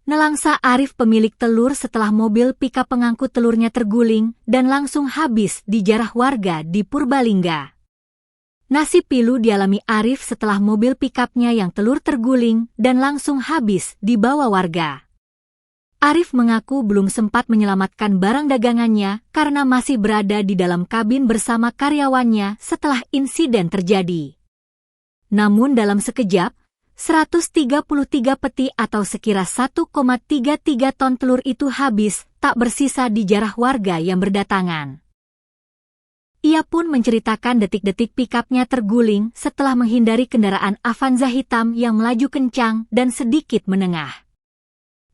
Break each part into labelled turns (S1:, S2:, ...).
S1: Nelangsa Arif pemilik telur setelah mobil pickup pengangkut telurnya terguling dan langsung habis dijarah warga di Purbalingga. Nasib pilu dialami Arif setelah mobil pickupnya yang telur terguling dan langsung habis dibawa warga. Arif mengaku belum sempat menyelamatkan barang dagangannya karena masih berada di dalam kabin bersama karyawannya setelah insiden terjadi. Namun dalam sekejap, 133 peti atau sekira 1,33 ton telur itu habis, tak bersisa dijarah warga yang berdatangan. Ia pun menceritakan detik-detik pikapnya terguling setelah menghindari kendaraan Avanza hitam yang melaju kencang dan sedikit menengah.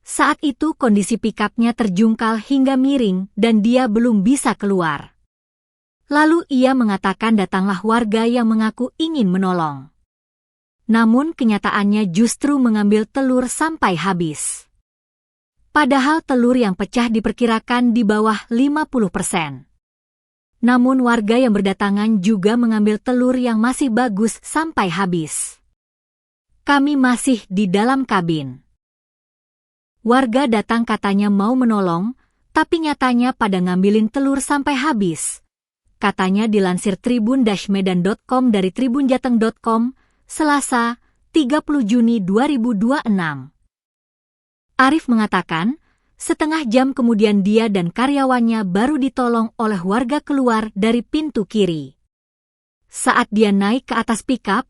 S1: Saat itu kondisi pikapnya terjungkal hingga miring dan dia belum bisa keluar. Lalu ia mengatakan datanglah warga yang mengaku ingin menolong. Namun kenyataannya justru mengambil telur sampai habis. Padahal telur yang pecah diperkirakan di bawah 50%. Namun warga yang berdatangan juga mengambil telur yang masih bagus sampai habis. Kami masih di dalam kabin. Warga datang katanya mau menolong, tapi nyatanya pada ngambilin telur sampai habis. Katanya dilansir tribun-medan.com dari tribunjateng.com, Selasa, 30 Juni 2026. Arif mengatakan, setengah jam kemudian dia dan karyawannya baru ditolong oleh warga keluar dari pintu kiri. Saat dia naik ke atas pikap,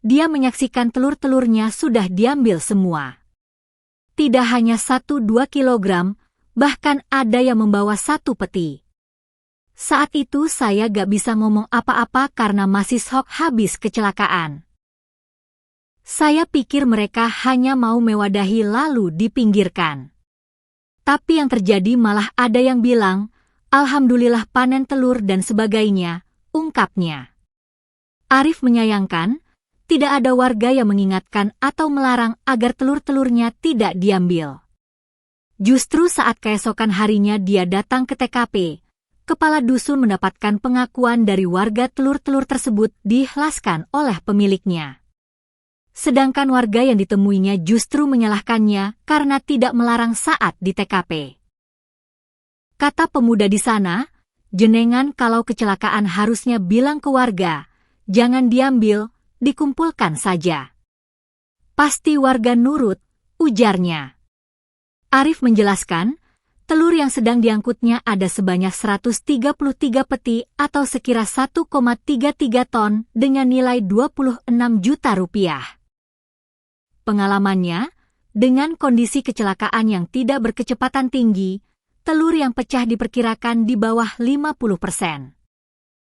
S1: dia menyaksikan telur-telurnya sudah diambil semua. Tidak hanya 1-2 kilogram, bahkan ada yang membawa 1 peti. Saat itu saya gak bisa ngomong apa-apa karena masih shock habis kecelakaan. Saya pikir mereka hanya mau mewadahi lalu dipinggirkan. Tapi yang terjadi malah ada yang bilang, Alhamdulillah panen telur dan sebagainya, ungkapnya. Arif menyayangkan, tidak ada warga yang mengingatkan atau melarang agar telur-telurnya tidak diambil. Justru saat keesokan harinya dia datang ke TKP, kepala dusun mendapatkan pengakuan dari warga telur-telur tersebut diikhlaskan oleh pemiliknya. Sedangkan warga yang ditemuinya justru menyalahkannya karena tidak melarang saat di TKP. Kata pemuda di sana, jenengan kalau kecelakaan harusnya bilang ke warga, jangan diambil, dikumpulkan saja. Pasti warga nurut, ujarnya. Arif menjelaskan, telur yang sedang diangkutnya ada sebanyak 133 peti atau sekira 1,33 ton dengan nilai 26 juta rupiah. Pengalamannya, dengan kondisi kecelakaan yang tidak berkecepatan tinggi, telur yang pecah diperkirakan di bawah 50%.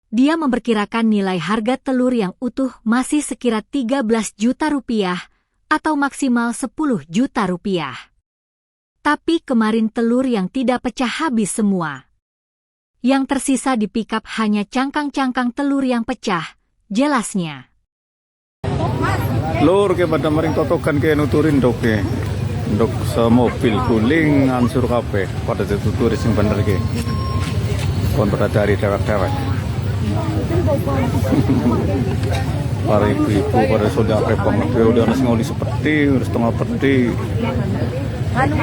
S1: Dia memperkirakan nilai harga telur yang utuh masih sekira 13 juta rupiah atau maksimal 10 juta rupiah. Tapi kemarin telur yang tidak pecah habis semua. Yang tersisa di pikap hanya cangkang-cangkang telur yang pecah, jelasnya.
S2: Lur ke pada maring totokan ke nuturin dok ke dok semobil guling ansur kape pada tuturis yang bener ke kon pada dari dewek-dewek para ibu-ibu pada saudara repang udah harus ngoli seperti harus tengah peti anu